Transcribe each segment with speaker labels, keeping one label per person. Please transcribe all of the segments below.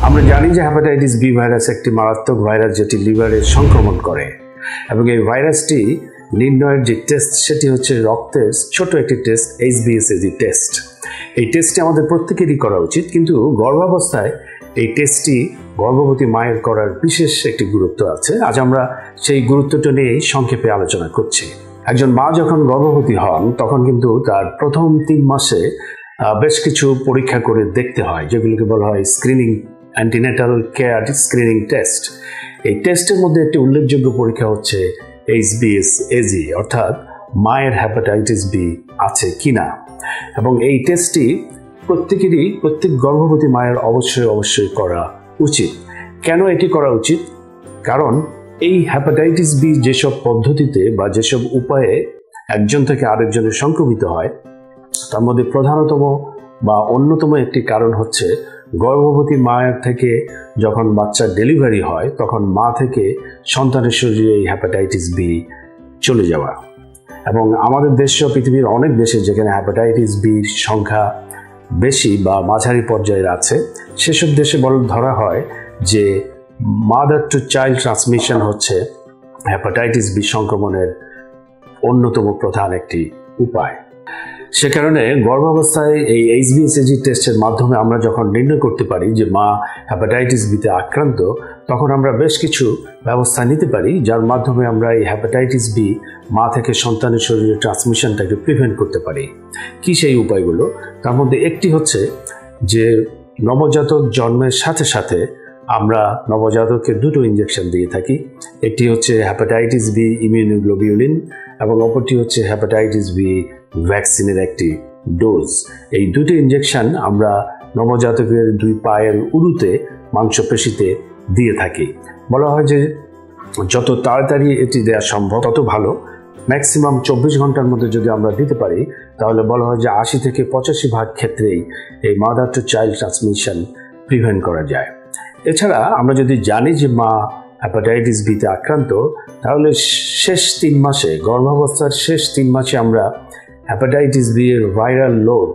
Speaker 1: আমরা জানি যে হেপাটাইটিস বি ভাইরাস একটি মারাত্মক ভাইরাস যেটি লিভারে সংক্রমণ করে এবং এই ভাইরাসটি নির্ণয়ের যে টেস্ট সেটি হচ্ছে রক্তের ছোট একটি টেস্ট HbA1c টেস্ট। এই টেস্টটি আমাদের প্রত্যেকেরই করা উচিত, কিন্তু গর্ভাবস্থায় এই টেস্টটি গর্ভবতী মায়ের করার বিশেষ একটি গুরুত্ব আছে। আজ আমরা সেই গুরুত্বটা নিয়েই সংক্ষেপে আলোচনা করছি। একজন মা যখন গর্ভবতী হন তখন কিন্তু তার প্রথম 3 মাসে বেশ কিছু পরীক্ষা করে দেখতে হয়, যেগুলোকে বলা হয় screening, antenatal care screening test. এই টেস্টের মধ্যে একটি উল্লেখযোগ্য পরীক্ষা হচ্ছে HbA1c, অর্থাৎ মায়ের হেপাটাইটিস বি আছে কিনা। এবং এই টেস্টটি প্রত্যেক গর্ভবতী মায়ের অবশ্যই করা উচিত। কেন এটি করা উচিত? কারণ এই হেপাটাইটিস বি যেসব পদ্ধতিতে বা যেসব উপায়ে একজন থেকে আরেকজনে সংক্রমিত হয়, তার মধ্যে প্রধানতম বা অন্যতম একটি কারণ হচ্ছে গর্ভবতী মায়ের থেকে যখন বাচ্চার ডেলিভারি হয় তখন মা থেকে সন্তানের শরীরে এই হেপাটাইটিস বি চলে যাওয়া। এবং আমাদের দেশসহ পৃথিবীর অনেক দেশে যেখানে হেপাটাইটিস বির সংখ্যা বেশি বা মাঝারি পর্যায়ের আছে, সেসব দেশে ধরা হয় যে মাদার টু চাইল্ড ট্রান্সমিশন হচ্ছে হেপাটাইটিস বি সংক্রমণের অন্যতম প্রধান একটি উপায়। সে কারণে গর্ভাবস্থায় এই HbA1c টেস্টের মাধ্যমে আমরা যখন নির্ণয় করতে পারি যে মা হেপাটাইটিস বিতে আক্রান্ত, তখন আমরা বেশ কিছু ব্যবস্থা নিতে পারি যার মাধ্যমে আমরা এই হেপাটাইটিস বি মা থেকে সন্তানের শরীরে ট্রান্সমিশনটাকে প্রিভেন্ট করতে পারি। কি সেই উপায়গুলো? তার মধ্যে একটি হচ্ছে যে নবজাতক জন্মের সাথে সাথে আমরা নবজাতককে 2টো ইঞ্জেকশন দিয়ে থাকি। একটি হচ্ছে হেপাটাইটিস বি ইমিউনোগ্লোবিউলিন এবং অপরটি হচ্ছে হেপাটাইটিস বি ভ্যাকসিনের একটি ডোজ। এই 2টি ইঞ্জেকশন আমরা নবজাতকের 2 পায়ের উরুতে মাংসপেশিতে দিয়ে থাকি। বলা হয় যে যত তাড়াতাড়ি এটি দেওয়া সম্ভব তত ভালো। ম্যাক্সিমাম 24 ঘন্টার মধ্যে যদি আমরা দিতে পারি তাহলে বলা হয় যে 80 থেকে 85% ক্ষেত্রেই এই mother to child transmission prevent করা যায়। এছাড়া আমরা যদি জানি যে মা হেপাটাইটিস বিতে আক্রান্ত, তাহলে শেষ 3 মাসে, গর্ভাবস্থার শেষ 3 মাসে আমরা হেপাটাইটিস বি এর viral load,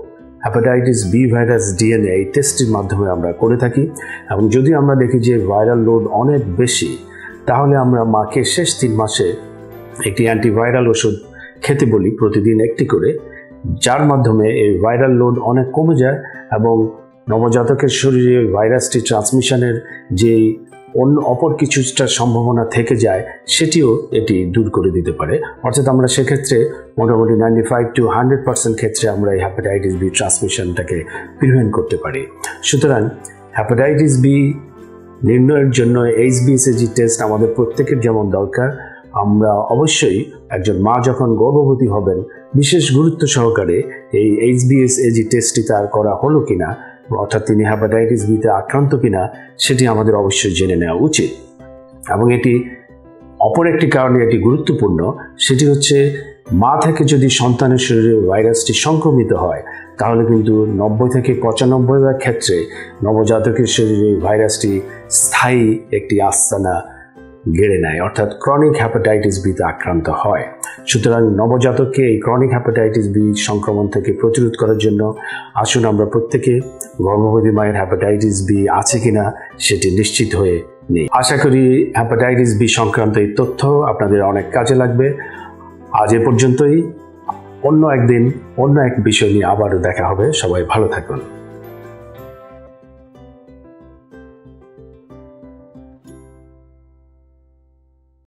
Speaker 1: hepatitis B virus DNA এই টেস্টের মাধ্যমে আমরা করে থাকি। এবং যদি আমরা দেখি যে ভাইরাল লোড অনেক বেশি, তাহলে আমরা মাকে শেষ 3 মাসে একটি অ্যান্টিভাইরাল ওষুধ খেতে বলি, প্রতিদিন একটি করে, যার মাধ্যমে এই ভাইরাল লোড অনেক কমে যায় এবং নবজাতকের শরীরে ভাইরাসটি ট্রান্সমিশনের যে অপর কিছুটা সম্ভাবনা থেকে যায় সেটিও এটি দূর করে দিতে পারে। অর্থাৎ আমরা সেক্ষেত্রে মোটামুটি 95 to 100% ক্ষেত্রে আমরা এই হেপাটাইটিস বি ট্রান্সমিশনটাকে প্রিভেন্ট করতে পারি। সুতরাং হেপাটাইটিস বি নির্ণয়ের জন্য HbA1c টেস্ট আমাদের প্রত্যেকের যেমন দরকার, আমরা অবশ্যই একজন মা যখন গর্ভবতী হবেন বিশেষ গুরুত্ব সহকারে এই HbA1c টেস্টটি তার করা হলো কিনা, অর্থাৎ তিনি হেপাটাইটিস বিতে আক্রান্ত কিনা, সেটি আমাদের অবশ্যই জেনে নেওয়া উচিত। এবং এটি অপর একটি কারণে এটি গুরুত্বপূর্ণ, সেটি হচ্ছে মা থেকে যদি সন্তানের শরীরে ভাইরাসটি সংক্রমিত হয় তাহলে কিন্তু 90 থেকে 95% ক্ষেত্রে নবজাতকের শরীরে ভাইরাসটি স্থায়ী একটি আস্তানা গেড়ে নেয়, অর্থাৎ ক্রনিক হেপাটাইটিস বিতে আক্রান্ত হয়। সুতরাং নবজাতককে এই ক্রনিক হেপাটাইটিস বি সংক্রমণ থেকে প্রতিরোধ করার জন্য আসুন আমরা প্রত্যেকে গর্ভবতী মায়ের হেপাটাইটিস বি আছে কিনা সেটি নিশ্চিত হয়ে নেই। আশা করি হেপাটাইটিস বি সংক্রান্ত এই তথ্য আপনাদের অনেক কাজে লাগবে। আজ এ পর্যন্তই। অন্য একদিন অন্য এক বিষয় নিয়ে আবারও দেখা হবে। সবাই ভালো থাকুন।